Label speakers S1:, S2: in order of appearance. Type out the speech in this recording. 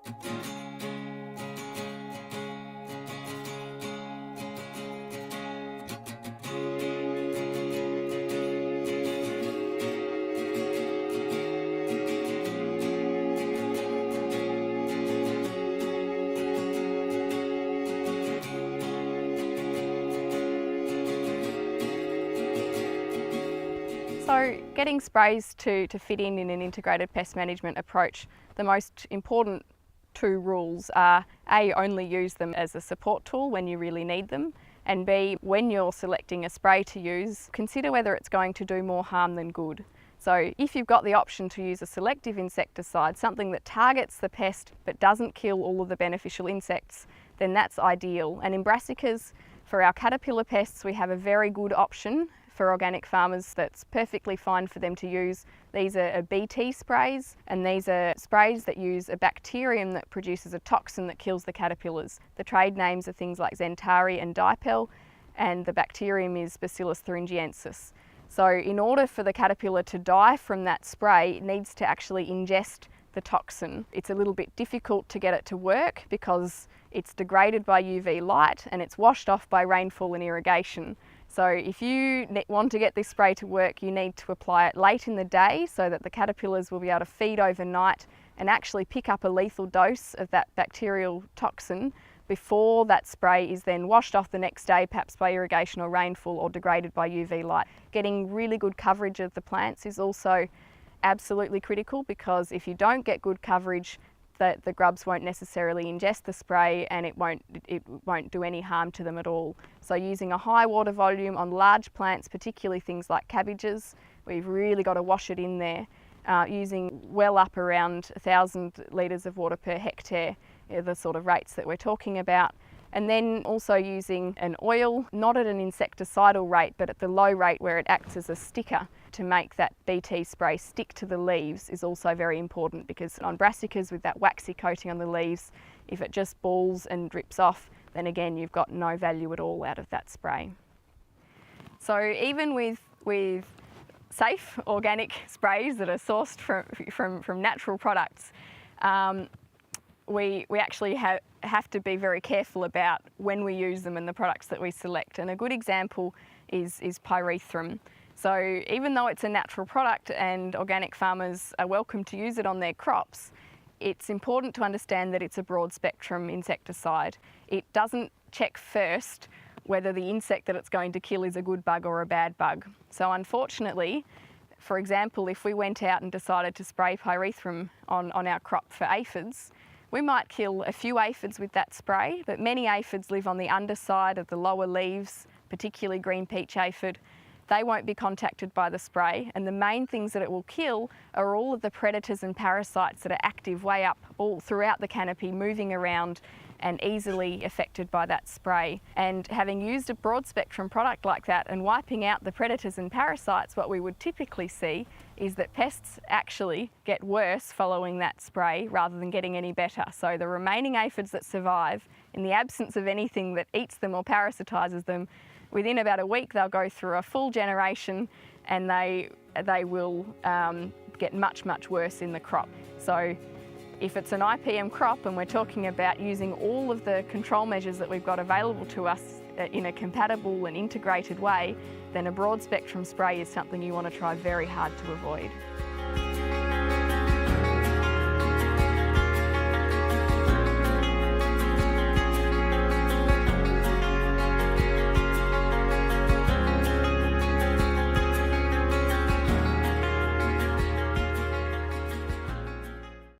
S1: So getting sprays to fit in an integrated pest management approach, the most important two rules are A, only use them as a support tool when you really need them, and B, when you're selecting a spray to use, consider whether it's going to do more harm than good. So if you've got the option to use a selective insecticide, something that targets the pest but doesn't kill all of the beneficial insects, then that's ideal. And in brassicas, for our caterpillar pests, we have a very good option for organic farmers that's perfectly fine for them to use. These are BT sprays, and these are sprays that use a bacterium that produces a toxin that kills the caterpillars. The trade names are things like Zentari and Dipel, and the bacterium is Bacillus thuringiensis. So in order for the caterpillar to die from that spray, it needs to actually ingest the toxin. It's a little bit difficult to get it to work because it's degraded by UV light and it's washed off by rainfall and irrigation. So if you want to get this spray to work, you need to apply it late in the day so that the caterpillars will be able to feed overnight and actually pick up a lethal dose of that bacterial toxin before that spray is then washed off the next day, perhaps by irrigation or rainfall, or degraded by UV light. Getting really good coverage of the plants is also absolutely critical, because if you don't get good coverage, the grubs won't necessarily ingest the spray and it won't do any harm to them at all. So using a high water volume on large plants, particularly things like cabbages, we've really got to wash it in there. Using well up around 1,000 litres of water per hectare are the sort of rates that we're talking about. And then also using an oil, not at an insecticidal rate, but at the low rate where it acts as a sticker to make that BT spray stick to the leaves, is also very important, because on brassicas with that waxy coating on the leaves, if it just balls and drips off, then again you've got no value at all out of that spray. So even with safe organic sprays that are sourced from natural products, we actually have to be very careful about when we use them and the products that we select. And a good example is pyrethrum. So even though it's a natural product and organic farmers are welcome to use it on their crops, it's important to understand that it's a broad spectrum insecticide. It doesn't check first whether the insect that it's going to kill is a good bug or a bad bug. So unfortunately, for example, if we went out and decided to spray pyrethrum on our crop for aphids, we might kill a few aphids with that spray, but many aphids live on the underside of the lower leaves, particularly green peach aphid. They won't be contacted by the spray, and the main things that it will kill are all of the predators and parasites that are active way up all throughout the canopy, moving around and easily affected by that spray. And having used a broad spectrum product like that and wiping out the predators and parasites, what we would typically see is that pests actually get worse following that spray rather than getting any better. So the remaining aphids that survive, in the absence of anything that eats them or parasitises them, within about a week they'll go through a full generation and they will get much, much worse in the crop. So if it's an IPM crop and we're talking about using all of the control measures that we've got available to us in a compatible and integrated way, then a broad spectrum spray is something you want to try very hard to avoid.